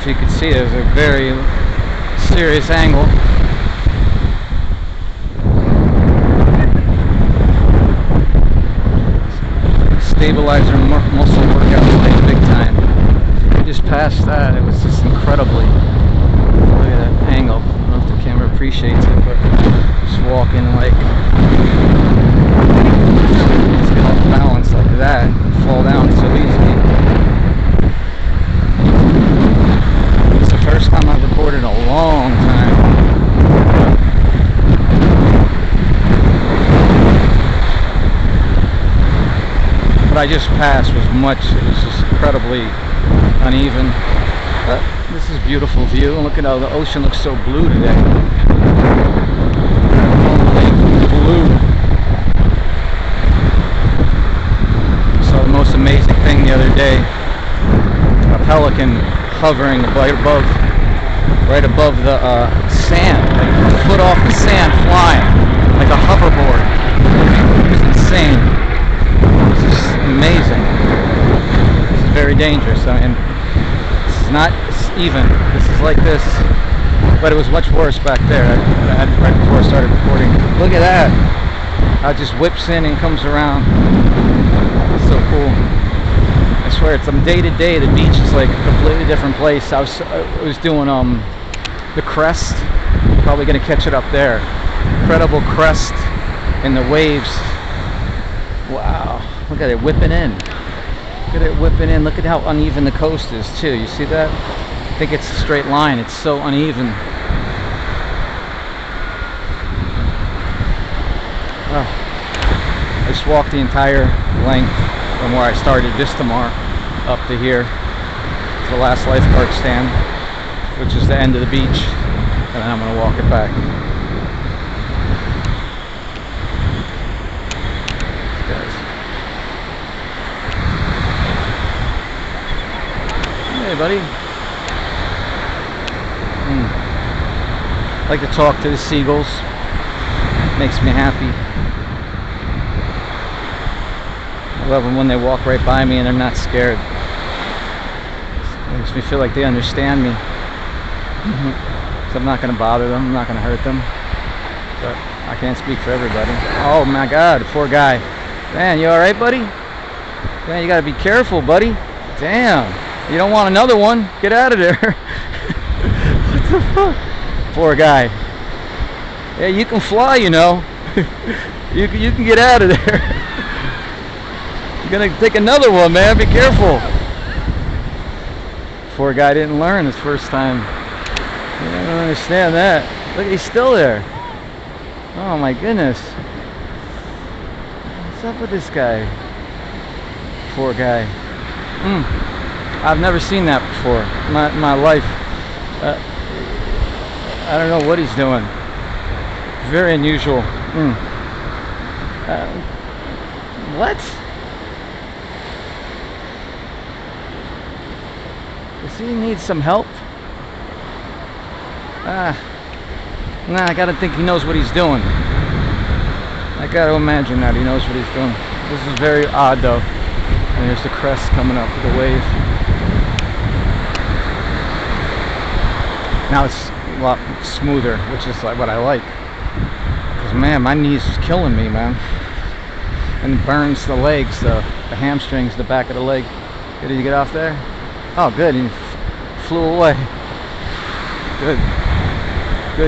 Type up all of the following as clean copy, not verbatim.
if you could see it. It was a very serious angle. Stabilizer muscle workout today, big time. Just past that, it was just incredibly. Look at that angle. I don't know if the camera appreciates it, but just walking like, just get off balance like that, fall down so easily. It's the first time I've recorded in a long time. What I just passed was it was just incredibly uneven. This is a beautiful view, and look at how the ocean looks so blue today. Blue. Saw the most amazing thing the other day. A pelican hovering right above the sand, like a foot off the sand, flying like a hoverboard. It was insane. Amazing. This is very dangerous. I mean, this is not even. This is like this, but it was much worse back there. Right before I started recording. Look at that. How it just whips in and comes around. It's so cool. I swear, it's from day to day. The beach is like a completely different place. I was doing the crest. Probably gonna catch it up there. Incredible crest and the waves. Wow. Look at it whipping in. Look at it whipping in. Look at how uneven the coast is too. You see that? I think it's a straight line. It's so uneven. Oh. I just walked the entire length from where I started Vistamar up to here to the last lifeguard stand, which is the end of the beach, and then I'm going to walk it back. Hey buddy. I like to talk to the seagulls. Makes me happy. I love them when they walk right by me and they're not scared. It makes me feel like they understand me. So I'm not going to bother them. I'm not going to hurt them. But I can't speak for everybody. Oh my God, poor guy. Man, you alright, buddy? Man, you got to be careful, buddy. Damn. You don't want another one. Get out of there. What the fuck? Poor guy. Yeah, you can fly, you know. you can get out of there. You're gonna take another one, man. Be careful. Poor guy didn't learn his first time. I don't understand that. Look, he's still there. Oh my goodness. What's up with this guy? Poor guy. I've never seen that before in my life. I don't know what he's doing. Very unusual. What? Does he need some help? Nah, I gotta think he knows what he's doing. I gotta imagine that he knows what he's doing. This is very odd though. And there's the crest coming up with the wave. Now it's a lot smoother, which is like what I like. Because man, my knees is killing me, man. And it burns the legs, the hamstrings, the back of the leg. Did you get off there? Oh, good. He flew away. Good.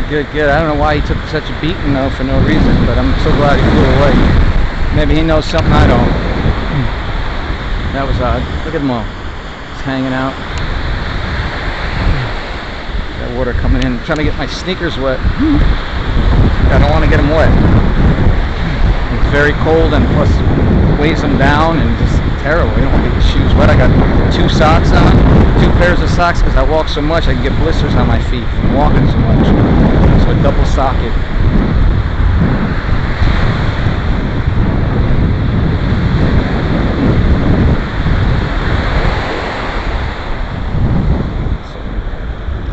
Good. I don't know why he took such a beating though for no reason, but I'm so glad he flew away. Maybe he knows something I don't. That was odd. Look at them all. Just hanging out. Got water coming in. I'm trying to get my sneakers wet. I don't want to get them wet. It's very cold and plus weighs them down and just terrible. You don't want to get your shoes wet. I got 2 socks on. 2 pairs of socks because I walk so much. I can get blisters on my feet from walking so much. So I double sock it.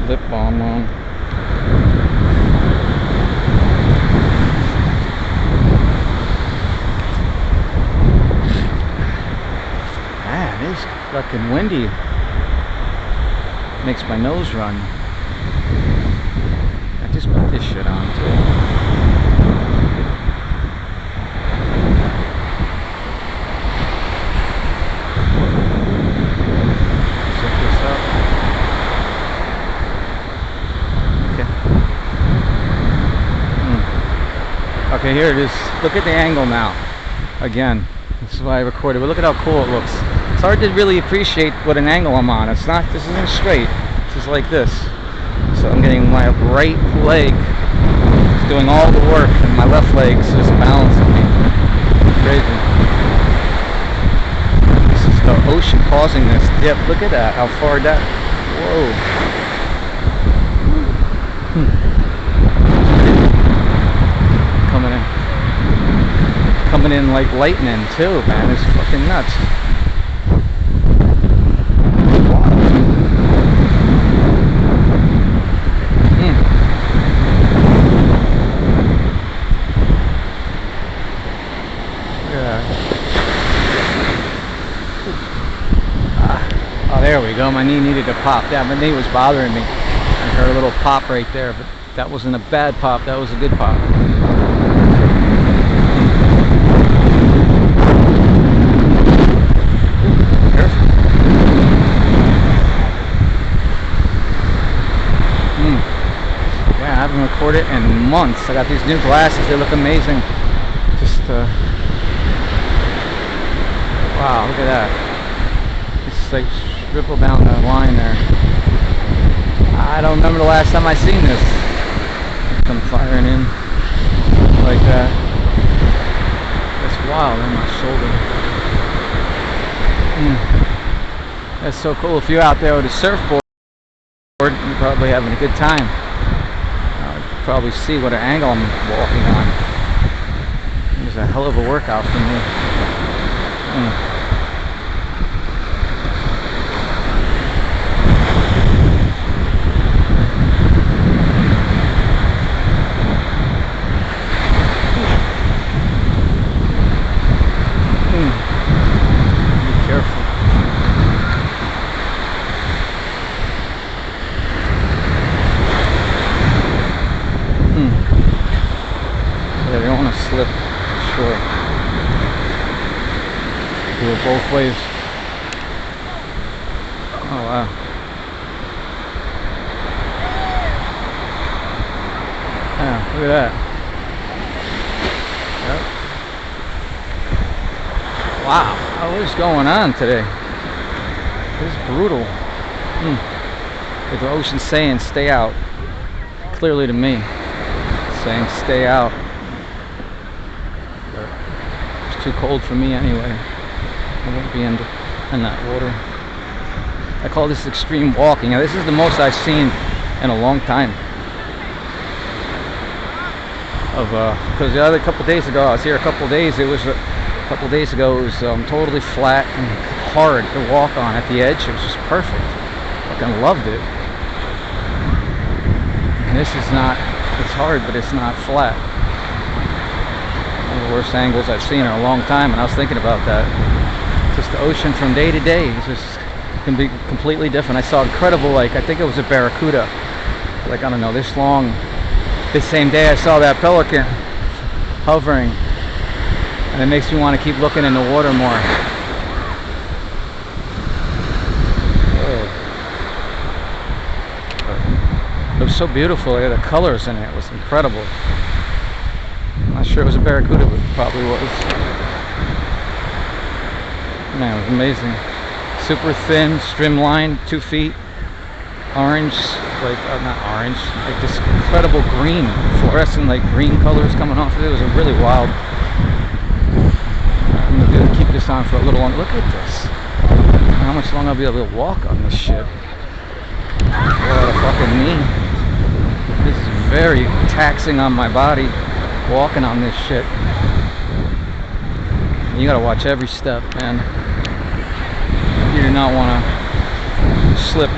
Lip balm on. Man, it's fucking windy. Makes my nose run. I just put this shit on too. Check this out. Okay. Okay, here it is. Look at the angle now. Again, this is why I recorded. But look at how cool it looks. It's hard to really appreciate what an angle I'm on. It's not. This isn't straight. It's just like this. So I'm getting my right leg doing all the work, and my left leg's just balancing me. Crazy. This is the ocean causing this dip. Look at that. How far that. Whoa. Coming in like lightning too, man. It's fucking nuts. Oh, there we go. My knee needed to pop. Yeah, my knee was bothering me. I heard a little pop right there, but that wasn't a bad pop. That was a good pop. Yeah, I haven't recorded in months. I got these new glasses. They look amazing. Just wow, look at that. It's like ripple down the line there. I don't remember the last time I seen this. Come firing in like that. That's wild on my shoulder. That's so cool. If you're out there with a surfboard, you're probably having a good time. You probably see what an angle I'm walking on. It was a hell of a workout for me. Yeah, they don't want to slip short. Do it both ways. Oh wow. Yeah, look at that. Yep. Wow, what is going on today? This is brutal. The ocean's saying stay out. Clearly to me. Saying stay out. But it's too cold for me anyway. I won't be in that water. I call this extreme walking. Now, this is the most I've seen in a long time. Because the other couple days ago, I was here a couple days. It was totally flat and hard to walk on at the edge. It was just perfect. Fucking loved it. And this is not. It's hard, but it's not flat. One of the worst angles I've seen in a long time, and I was thinking about that. Just the ocean from day to day is just can be completely different. I saw incredible, like I think it was a barracuda, like I don't know, this long. This same day I saw that pelican hovering, and it makes me want to keep looking in the water more. It was so beautiful. The colors in it was incredible. I'm not sure it was a barracuda, but it probably was. Man, it was amazing. Super thin, streamlined, 2 feet. Orange, like not orange, like this incredible green, fluorescent like green colors coming off of it. It was a really wild. I'm gonna keep this on for a little longer. Look at this. How much longer I'll be able to walk on this shit? What a fucking knee. This is very taxing on my body, walking on this shit. You gotta watch every step, man. You do not want to slip